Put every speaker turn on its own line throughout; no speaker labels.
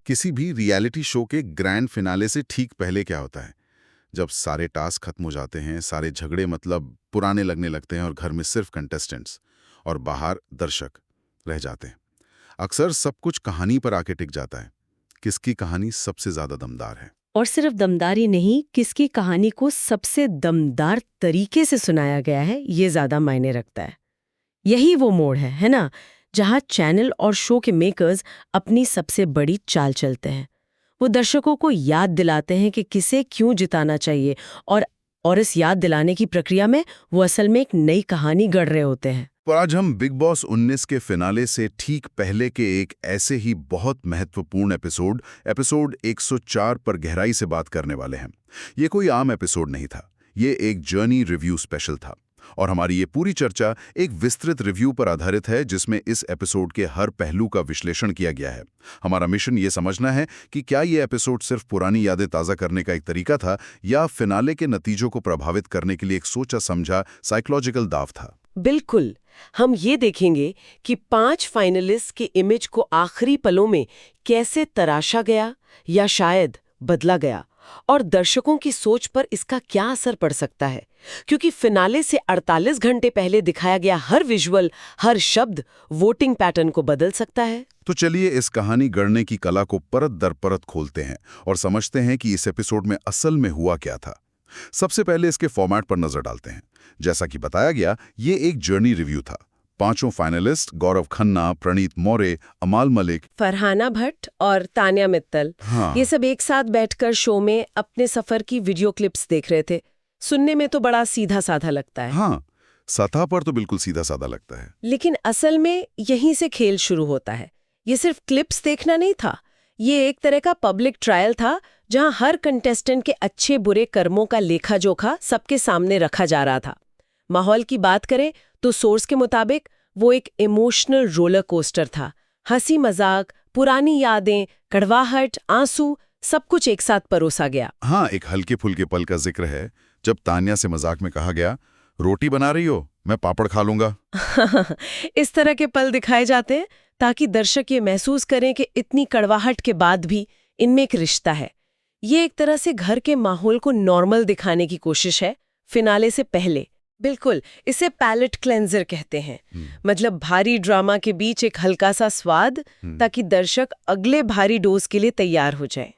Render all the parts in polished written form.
किसी भी reality show के ग्रैंड फिनाले से ठीक पहले क्या होता है? जब सारे टास्क खत्म हो जाते हैं, सारे झगड़े मतलब पुराने लगने लगते हैं और घर में सिर्फ कंटेस्टेंट्स और बाहर दर्शक रह जाते हैं। अक्सर सब कुछ कहानी पर आके टिक जाता है। किसकी कहानी सबसे ज्यादा दमदार है?
और सिर्फ दमदारी नहीं, किसकी कहानी को सबसे दमदार तरीके से सुनाया गया है, ये ज्यादा मायने रखता है। यही वो मोड़ है ना, जहां चैनल और शो के मेकर्स अपनी सबसे बड़ी चाल चलते हैं। वो दर्शकों को याद दिलाते हैं कि किसे क्यों जिताना चाहिए, और इस याद दिलाने की प्रक्रिया में वो असल में एक नई कहानी गढ़ रहे होते हैं।
पर आज हम बिग बॉस 19 के फिनाले से ठीक पहले के एक ऐसे ही बहुत महत्वपूर्ण एपिसोड 104 पर गहराई से बात करने वाले हैं। ये कोई आम एपिसोड नहीं था, ये एक जर्नी रिव्यू स्पेशल था। और हमारी ये पूरी चर्चा एक विस्तृत रिव्यू पर आधारित है, जिसमें इस एपिसोड के हर पहलू का विश्लेषण किया गया है। हमारा मिशन ये समझना है कि क्या ये एपिसोड सिर्फ पुरानी यादें ताज़ा करने का एक तरीका था, या फिनाले के नतीजों को प्रभावित करने के लिए एक सोचा समझा साइकोलॉजिकल दाव था।
बिल्कुल, हम ये देखेंगे कि 5 फाइनलिस्ट के इमेज को आखिरी पलों में कैसे तराशा गया या शायद बदला गया, और दर्शकों की सोच पर इसका क्या असर पड़ सकता है, क्योंकि फिनाले से 48 घंटे पहले दिखाया गया हर विजुअल, हर शब्द वोटिंग पैटर्न को बदल सकता है।
तो चलिए इस कहानी गढ़ने की कला को परत दर परत खोलते हैं और समझते हैं कि इस एपिसोड में असल में हुआ क्या था। सबसे पहले इसके फॉर्मेट पर नजर डालते हैं। जैसा कि बताया गया, ये एक जर्नी रिव्यू था। 5 फाइनलिस्ट गौरव खन्ना, प्रणीत मौर्य, अमाल मलिक,
फरहाना भट्ट और तान्या मित्तल, ये सब एक साथ बैठकर शो में अपने सफर की वीडियो क्लिप्स देख रहे थे। सुनने में तो बड़ा सीधा साधा लगता है।
हाँ, सतह पर तो बिल्कुल सीधा साधा लगता है,
लेकिन असल में यहीं से खेल शुरू होता है। ये सिर्फ क्लिप्स देखना नहीं था, ये एक तरह का पब्लिक ट्रायल था, जहां हर कंटेस्टेंट के अच्छे बुरे कर्मों का लेखा जोखा सबके सामने रखा जा रहा था। माहौल की बात करें तो सोर्स के मुताबिक वो एक इमोशनल रोलर कोस्टर था। हंसी मजाक, पुरानी यादें, कड़वाहट, आंसू, सब कुछ एक साथ परोसा गया।
हाँ, एक हल्के फुल्के पल का जिक्र है जब तान्या से मजाक में कहा गया, रोटी बना रही हो, मैं पापड़ खा लूंगा।
इस तरह के पल दिखाए जाते हैं ताकि दर्शक ये महसूस करें कि इतनी कड़वाहट के बाद भी इनमें एक रिश्ता है। ये एक तरह से घर के माहौल को नॉर्मल दिखाने की कोशिश है फिनाले से पहले। बिल्कुल, इसे पैलेट क्लेंजर कहते हैं। मतलब भारी ड्रामा के बीच एक हल्का सा स्वाद, ताकि दर्शक अगले भारी डोज के लिए तैयार हो जाए।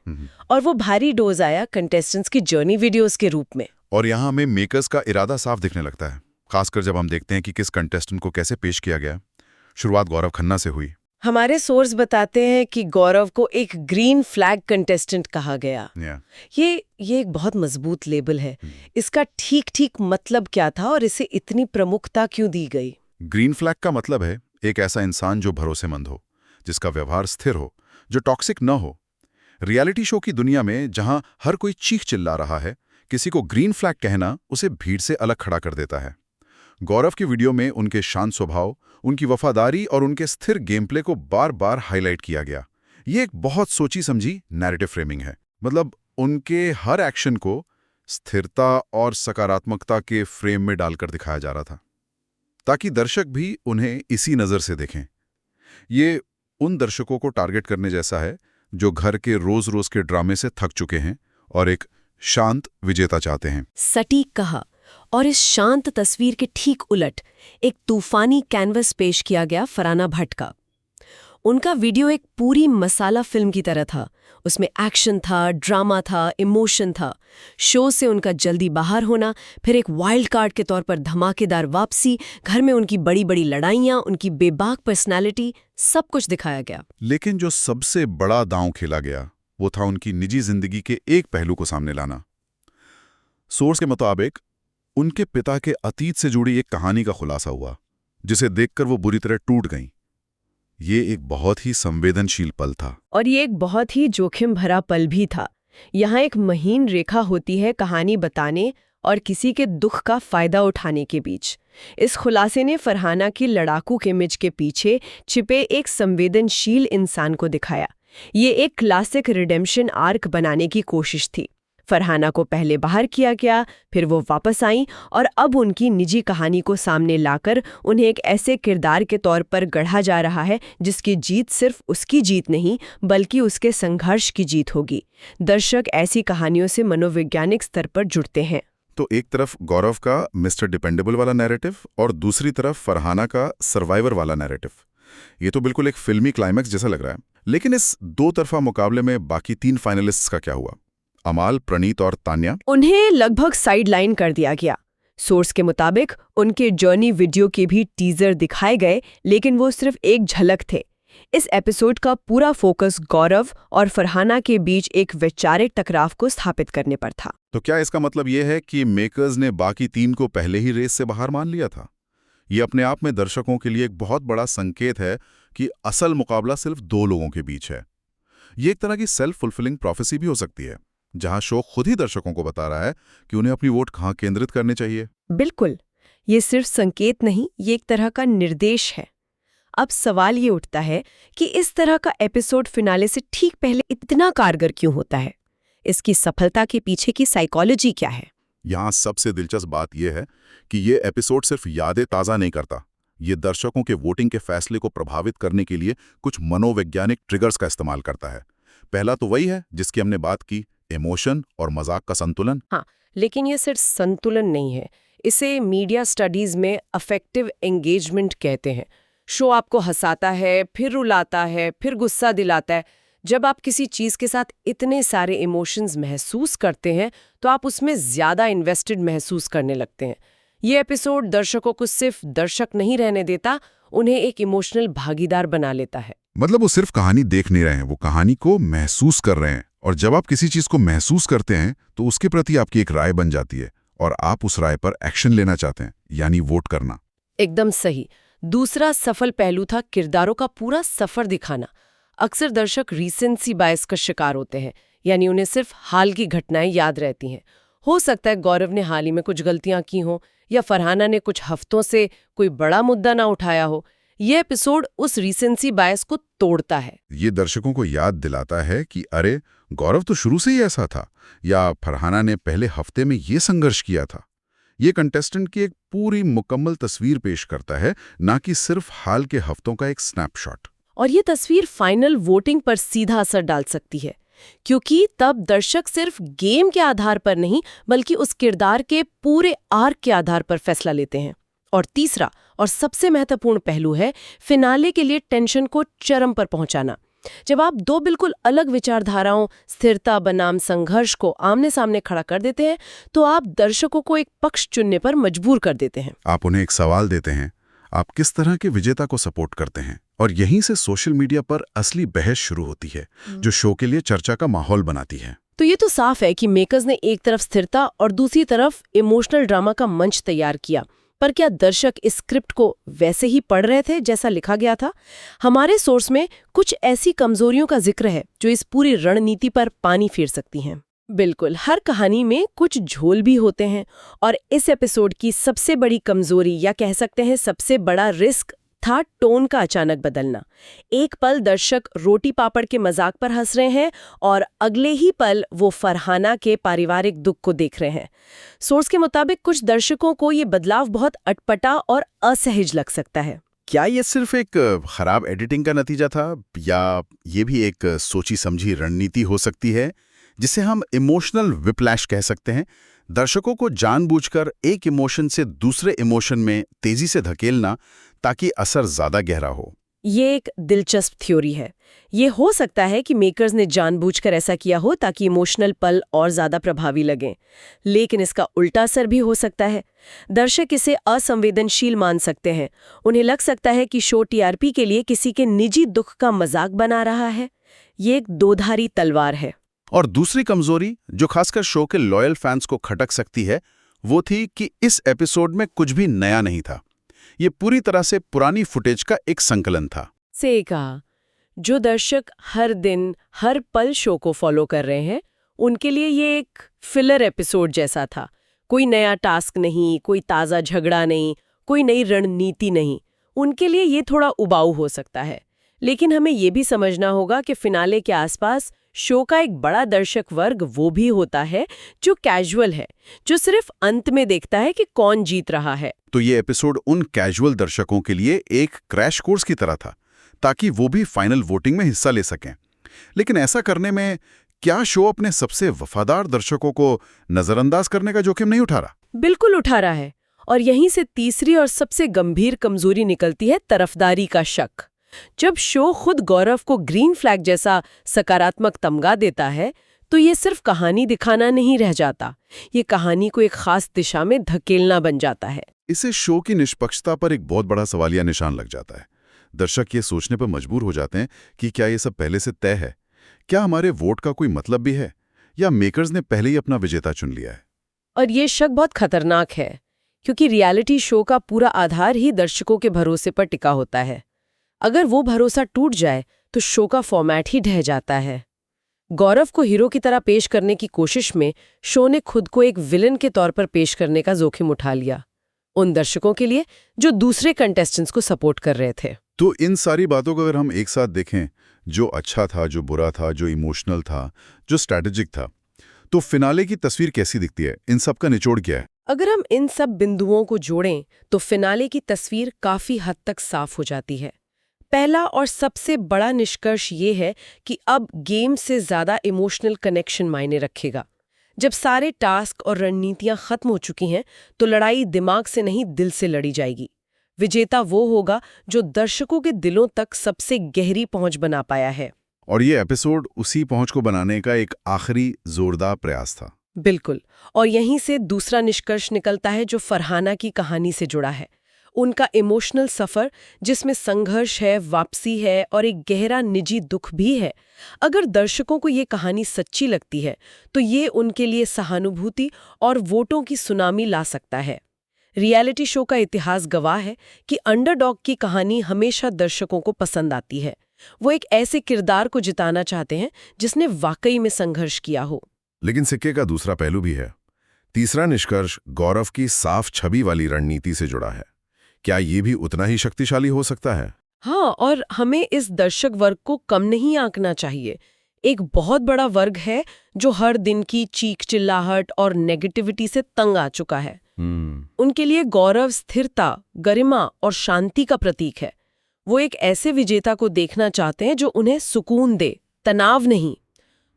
और वो भारी डोज आया कंटेस्टेंट्स की जर्नी वीडियोस के रूप में।
और यहाँ हमें मेकर्स का इरादा साफ दिखने लगता है, खासकर जब हम देखते हैं कि किस कंटेस्टेंट को कैसे पेश किया गया। शुरुआत गौरव खन्ना से हुई।
हमारे सोर्स बताते हैं कि गौरव को एक ग्रीन फ्लैग कंटेस्टेंट कहा गया। ये एक बहुत मजबूत लेबल है। इसका ठीक मतलब क्या था और इसे इतनी प्रमुखता क्यों दी गई?
ग्रीन फ्लैग का मतलब है एक ऐसा इंसान जो भरोसेमंद हो, जिसका व्यवहार स्थिर हो, जो टॉक्सिक न हो। रियलिटी शो की दुनिया में जहां हर कोई चीख चिल्ला रहा है, किसी को ग्रीन फ्लैग कहना उसे भीड़ से अलग खड़ा कर देता है। गौरव की वीडियो में उनके शांत स्वभाव, उनकी वफादारी और उनके स्थिर गेम प्ले को बार बार हाईलाइट किया गया। ये एक बहुत सोची समझी नैरेटिव फ्रेमिंग है। मतलब उनके हर एक्शन को स्थिरता और सकारात्मकता के फ्रेम में डालकर दिखाया जा रहा था, ताकि दर्शक भी उन्हें इसी नज़र से देखें। ये उन दर्शकों को टारगेट करने जैसा है जो घर के रोज रोज के ड्रामे से थक चुके हैं और एक शांत विजेता चाहते हैं।
सटीक कहा। और इस शांत तस्वीर के ठीक उलट एक तूफानी कैनवस पेश किया गया फरहाना भट्ट का। उनका वीडियो एक पूरी मसाला फिल्म की तरह था। उसमें एक्शन था, ड्रामा था, इमोशन था। शो से उनका जल्दी बाहर होना, फिर एक वाइल्ड कार्ड के तौर पर धमाकेदार वापसी, घर में उनकी बड़ी बड़ी लड़ाइयाँ, उनकी बेबाक पर्सनैलिटी, सब कुछ दिखाया गया।
लेकिन जो सबसे बड़ा दांव खेला गया वो था उनकी निजी जिंदगी के एक पहलू को सामने लाना। सोर्स के मुताबिक उनके पिता के अतीत से जुड़ी एक कहानी का खुलासा हुआ, जिसे देखकर वो बुरी तरह टूट गईं। ये एक बहुत ही संवेदनशील पल था,
और ये एक बहुत ही जोखिम भरा पल भी था। यहाँ एक महीन रेखा होती है कहानी बताने और किसी के दुख का फायदा उठाने के बीच। इस खुलासे ने फरहाना की लड़ाकू इमेज के पीछे छिपे एक संवेदनशील इंसान को दिखाया। ये एक क्लासिक रिडेम्पशन आर्क बनाने की कोशिश थी। फरहाना को पहले बाहर किया गया, फिर वो वापस आईं और अब उनकी निजी कहानी को सामने लाकर उन्हें एक ऐसे किरदार के तौर पर गढ़ा जा रहा है जिसकी जीत सिर्फ उसकी जीत नहीं बल्कि उसके संघर्ष की जीत होगी। दर्शक ऐसी कहानियों से मनोवैज्ञानिक स्तर पर जुड़ते हैं।
तो एक तरफ गौरव का मिस्टर डिपेंडेबल वाला नैरेटिव और दूसरी तरफ फरहाना का सर्वाइवर वाला नैरेटिव। ये तो बिल्कुल एक फिल्मी क्लाइमैक्स जैसा लग रहा है। लेकिन इस दो तरफा मुकाबले में बाकी 3 फाइनलिस्ट्स का क्या हुआ? अमाल, प्रणीत और तान्या।
उन्हें लगभग साइड लाइन कर दिया गया। सोर्स के मुताबिक उनके जर्नी वीडियो के भी टीजर दिखाए गए, लेकिन वो सिर्फ एक झलक थे। इस एपिसोड का पूरा फोकस गौरव और फरहाना के बीच एक वैचारिक टकराव को स्थापित करने पर था।
तो क्या इसका मतलब ये है कि मेकर्स ने बाकी 3 को पहले ही रेस से बाहर मान लिया था? ये अपने आप में दर्शकों के लिए एक बहुत बड़ा संकेत है कि असल मुकाबला सिर्फ 2 लोगों के बीच है। ये एक तरह की सेल्फ फुलफिलिंग प्रोफेसी भी हो सकती है, जहां शो खुद ही दर्शकों को बता रहा है कि उन्हें अपनी वोट कहां केंद्रित करने चाहिए।
बिल्कुल, ये सिर्फ संकेत नहीं, ये एक तरह का निर्देश है। अब सवाल ये उठता है कि इस तरह का एपिसोड फिनाले से ठीक पहले इतना कारगर क्यों होता है? इसकी सफलता के पीछे की साइकोलॉजी क्या है?
यहाँ सबसे दिलचस्प बात यह है कि ये एपिसोड सिर्फ यादें ताज़ा नहीं करता, ये दर्शकों के वोटिंग के फैसले को प्रभावित करने के लिए कुछ मनोवैज्ञानिक ट्रिगर्स का इस्तेमाल करता है। पहला तो वही है जिसकी हमने बात की, इमोशन और मजाक का संतुलन।
हाँ, लेकिन ये सिर्फ संतुलन नहीं है, इसे मीडिया स्टडीज में अफेक्टिव एंगेजमेंट कहते हैं। शो आपको हंसाता है, फिर रुलाता है, फिर गुस्सा दिलाता है। जब आप किसी चीज के साथ इतने सारे इमोशंस महसूस करते हैं तो आप उसमें ज्यादा इन्वेस्टेड महसूस करने लगते हैं। ये एपिसोड दर्शकों को सिर्फ दर्शक नहीं रहने देता, उन्हें एक इमोशनल भागीदार बना लेता है।
मतलब वो सिर्फ कहानी देख नहीं रहे हैं, वो कहानी को महसूस कर रहे हैं। और जब आप किसी चीज को महसूस करते हैं तो उसके प्रति आपकी एक राय बन जाती है और आप उस राय पर एक्शन लेना चाहते हैं, यानी वोट करना।
एकदम सही। दूसरा सफल पहलू था किरदारों का पूरा सफर दिखाना। अक्सर दर्शक रीसेंसी बायस का शिकार होते हैं, यानी उन्हें सिर्फ हाल की घटनाएं याद रहती हैं। हो सकता है गौरव ने हाल ही में कुछ गलतियां की हों या फरहाना ने कुछ हफ्तों से कोई बड़ा मुद्दा ना उठाया हो। ये एपिसोड उस रीसेंसी बायस को तोड़ता है।
ये दर्शकों को याद दिलाता है कि अरे, गौरव तो शुरू से ही ऐसा था, या फरहाना ने पहले हफ्ते में ये संघर्ष किया था। ये कंटेस्टेंट की एक पूरी मुकम्मल तस्वीर पेश करता है, ना कि सिर्फ हाल के हफ्तों का एक स्नैपशॉट।
और ये तस्वीर फाइनल वोटिंग पर सीधा असर डाल सकती है, क्योंकि तब दर्शक सिर्फ गेम के आधार पर नहीं बल्कि उस किरदार के पूरे आर्क के आधार पर फैसला लेते हैं। और तीसरा और सबसे महत्वपूर्ण पहलू है फिनाले के लिए टेंशन को चरम पर पहुंचाना। जब आप 2 बिल्कुल अलग विचारधाराओं, स्थिरता बनाम संघर्ष को आमने सामने खड़ा कर देते हैं तो आप दर्शकों को एक पक्ष चुनने पर मजबूर कर देते हैं।
आप उन्हें एक सवाल देते हैं, आप किस तरह के विजेता को सपोर्ट करते हैं? और यहीं से सोशल मीडिया पर असली बहस शुरू होती है, जो शो के लिए चर्चा का माहौल बनाती है।
तो ये तो साफ है कि मेकर्स ने एक तरफ स्थिरता और दूसरी तरफ इमोशनल ड्रामा का मंच तैयार किया। पर क्या दर्शक इस स्क्रिप्ट को वैसे ही पढ़ रहे थे जैसा लिखा गया था? हमारे सोर्स में कुछ ऐसी कमजोरियों का जिक्र है जो इस पूरी रणनीति पर पानी फेर सकती हैं। बिल्कुल, हर कहानी में कुछ झोल भी होते हैं और इस एपिसोड की सबसे बड़ी कमजोरी या कह सकते हैं सबसे बड़ा रिस्क था टोन का अचानक बदलना। एक पल दर्शक रोटी पापड़ के मजाक पर हंस रहे हैं और अगले ही पल वो फरहाना के पारिवारिक दुख को देख रहे हैं। सोर्स के मुताबिक कुछ दर्शकों को ये बदलाव बहुत अटपटा और असहज लग सकता है।
क्या ये सिर्फ एक खराब एडिटिंग का नतीजा था, या ये भी एक सोची समझी रणनीति हो सकती है जिसे हम इमोशनल विप्लैश कह सकते हैं? दर्शकों को जानबूझकर एक इमोशन से दूसरे इमोशन में तेजी से धकेलना ताकि असर ज्यादा गहरा हो।
ये एक दिलचस्प थ्योरी है। ये हो सकता है कि मेकर्स ने जानबूझकर ऐसा किया हो ताकि इमोशनल पल और ज्यादा प्रभावी लगें। लेकिन इसका उल्टा असर भी हो सकता है। दर्शक इसे असंवेदनशील मान सकते हैं। उन्हें लग सकता है कि शो टीआरपी के लिए किसी के निजी दुख का मजाक बना रहा है। ये एक दोधारी तलवार है।
और दूसरी कमजोरी जो खासकर शो के लॉयल फैंस को खटक सकती है वो थी कि इस एपिसोड में कुछ भी नया नहीं था। ये पूरी तरह से पुरानी फुटेज का एक संकलन था।
सही कहा। जो दर्शक हर दिन हर पल शो को फॉलो कर रहे हैं उनके लिए ये एक फिलर एपिसोड जैसा था। कोई नया टास्क नहीं, कोई ताज़ा झगड़ा नहीं, कोई नई रणनीति नहीं। उनके लिए ये थोड़ा उबाऊ हो सकता है। लेकिन हमें ये भी समझना होगा कि फिनाले के आसपास शो का एक बड़ा दर्शक वर्ग वो भी होता है जो कैजुअल है, जो सिर्फ अंत में देखता है कि कौन जीत रहा है।
तो ये एपिसोड उन कैजुअल दर्शकों के लिए एक क्रैश कोर्स की तरह था, ताकि वो भी फाइनल वोटिंग में हिस्सा ले सकें। लेकिन ऐसा करने में क्या शो अपने सबसे वफादार दर्शकों को नजरअंदाज करने का जोखिम नहीं उठा रहा?
बिल्कुल उठा रहा है। और यहीं से तीसरी और सबसे गंभीर कमजोरी निकलती है, तरफदारी का शक। जब शो खुद गौरव को ग्रीन फ्लैग जैसा सकारात्मक तमगा देता है, तो ये सिर्फ कहानी दिखाना नहीं रह जाता, ये कहानी को एक खास दिशा में धकेलना बन जाता है।
इससे शो की निष्पक्षता पर एक बहुत बड़ा सवालिया निशान लग जाता है। दर्शक ये सोचने पर मजबूर हो जाते हैं कि क्या ये सब पहले से तय है? क्या हमारे वोट का कोई मतलब भी है, या मेकर्स ने पहले ही अपना विजेता चुन लिया है?
और ये शक बहुत खतरनाक है, क्योंकि रियलिटी शो का पूरा आधार ही दर्शकों के भरोसे पर टिका होता है। अगर वो भरोसा टूट जाए तो शो का फॉर्मेट ही ढह जाता है। गौरव को हीरो की तरह पेश करने की कोशिश में शो ने खुद को एक विलन के तौर पर पेश करने का जोखिम उठा लिया, उन दर्शकों के लिए जो दूसरे कंटेस्टेंट्स को सपोर्ट कर रहे थे।
तो इन सारी बातों को अगर हम एक साथ देखें, जो अच्छा था, जो बुरा था, जो इमोशनल था, जो स्ट्रैटेजिक था, तो फिनाले की तस्वीर कैसी दिखती है? इन सब का निचोड़ क्या है?
अगर हम इन सब बिंदुओं को जोड़ें तो फिनाले की तस्वीर काफी हद तक साफ हो जाती है। पहला और सबसे बड़ा निष्कर्ष ये है कि अब गेम से ज्यादा इमोशनल कनेक्शन मायने रखेगा। जब सारे टास्क और रणनीतियां खत्म हो चुकी हैं, तो लड़ाई दिमाग से नहीं, दिल से लड़ी जाएगी। विजेता वो होगा जो दर्शकों के दिलों तक सबसे गहरी पहुंच बना पाया है।
और ये एपिसोड उसी पहुंच को बनाने का एक आखिरी जोरदार प्रयास था।
बिल्कुल। और यहीं से दूसरा निष्कर्ष निकलता है जो फरहाना की कहानी से जुड़ा है। उनका इमोशनल सफर, जिसमें संघर्ष है, वापसी है और एक गहरा निजी दुख भी है। अगर दर्शकों को ये कहानी सच्ची लगती है, तो ये उनके लिए सहानुभूति और वोटों की सुनामी ला सकता है। रियलिटी शो का इतिहास गवाह है कि अंडरडॉग की कहानी हमेशा दर्शकों को पसंद आती है। वो एक ऐसे किरदार को जिताना चाहते हैं जिसने वाकई में संघर्ष किया हो।
लेकिन सिक्के का दूसरा पहलू भी है। तीसरा निष्कर्ष गौरव की साफ छवि वाली रणनीति से जुड़ा है। क्या ये भी उतना ही शक्तिशाली हो सकता है?
हाँ, और हमें इस दर्शक वर्ग को कम नहीं आंकना चाहिए। एक बहुत बड़ा वर्ग है जो हर दिन की चीख चिल्लाहट और नेगेटिविटी से तंग आ चुका है। उनके लिए गौरव स्थिरता, गरिमा और शांति का प्रतीक है। वो एक ऐसे विजेता को देखना चाहते हैं जो उन्हें सुकून दे, तनाव नहीं।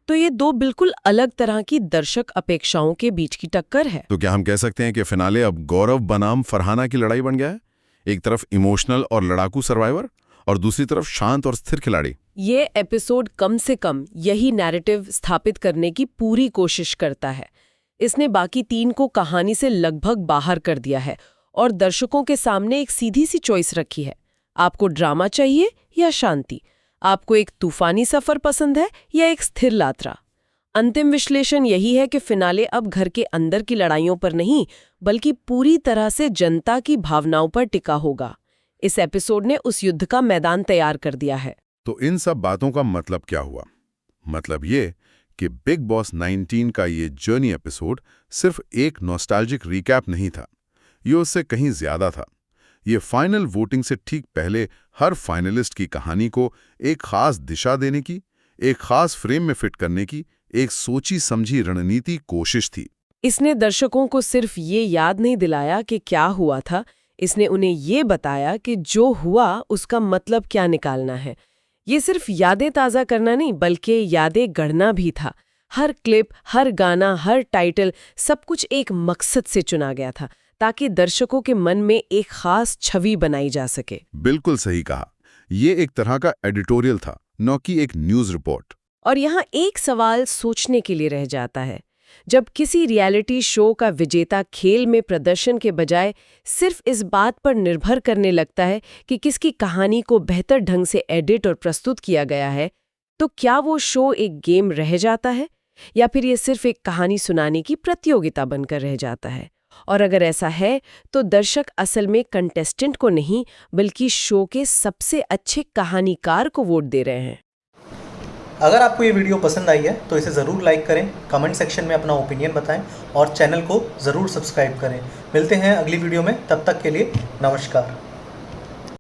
तो ये दो बिल्कुल अलग तरह की दर्शक अपेक्षाओं के बीच की टक्कर है।
तो क्या हम कह सकते हैं कि फिनाले अब गौरव बनाम फरहाना की लड़ाई बन गया है? एक तरफ इमोशनल और लड़ाकू सर्वाइवर, और दूसरी तरफ शांत और स्थिर खिलाड़ी।
ये एपिसोड कम से कम यही नैरेटिव स्थापित करने की पूरी कोशिश करता है। इसने बाकी तीन को कहानी से लगभग बाहर कर दिया है और दर्शकों के सामने एक सीधी सी चॉइस रखी है। आपको ड्रामा चाहिए या शांति? आपको एक तूफानी सफर पसंद है या एक स्थिर यात्रा? अंतिम विश्लेषण यही है कि फिनाले अब घर के अंदर की लड़ाइयों पर नहीं, बल्कि पूरी तरह से जनता की भावनाओं पर टिका होगा। इस एपिसोड ने उस युद्ध का मैदान तैयार कर दिया है।
तो इन सब बातों का मतलब क्या हुआ? मतलब ये कि बिग बॉस 19 का ये जर्नी एपिसोड सिर्फ एक नॉस्टैल्जिक रिकैप नहीं था, ये उससे कहीं ज्यादा था। ये फाइनल वोटिंग से ठीक पहले हर फाइनलिस्ट की कहानी को एक खास दिशा देने की, एक खास फ्रेम में फिट करने की एक सोची समझी रणनीति कोशिश थी।
इसने दर्शकों को सिर्फ ये याद नहीं दिलाया कि क्या हुआ था, इसने उन्हें ये बताया कि जो हुआ उसका मतलब क्या निकालना है। ये सिर्फ यादें ताज़ा करना नहीं, बल्कि यादें गढ़ना भी था। हर क्लिप, हर गाना, हर टाइटल, सब कुछ एक मकसद से चुना गया था, ताकि दर्शकों के मन में एक खास छवि बनाई जा सके।
बिल्कुल सही कहा। ये एक तरह का एडिटोरियल था, न कि एक न्यूज़ रिपोर्ट।
और यहाँ एक सवाल सोचने के लिए रह जाता है। जब किसी रियलिटी शो का विजेता खेल में प्रदर्शन के बजाय सिर्फ इस बात पर निर्भर करने लगता है कि किसकी कहानी को बेहतर ढंग से एडिट और प्रस्तुत किया गया है, तो क्या वो शो एक गेम रह जाता है, या फिर ये सिर्फ एक कहानी सुनाने की प्रतियोगिता बनकर रह जाता है? और अगर ऐसा है, तो दर्शक असल में कंटेस्टेंट को नहीं, बल्कि शो के सबसे अच्छे कहानीकार को वोट दे रहे हैं।
अगर आपको ये वीडियो पसंद आई है तो इसे ज़रूर लाइक करें, कमेंट सेक्शन में अपना ओपिनियन बताएं और चैनल को ज़रूर सब्सक्राइब करें। मिलते हैं अगली वीडियो में, तब तक के लिए नमस्कार।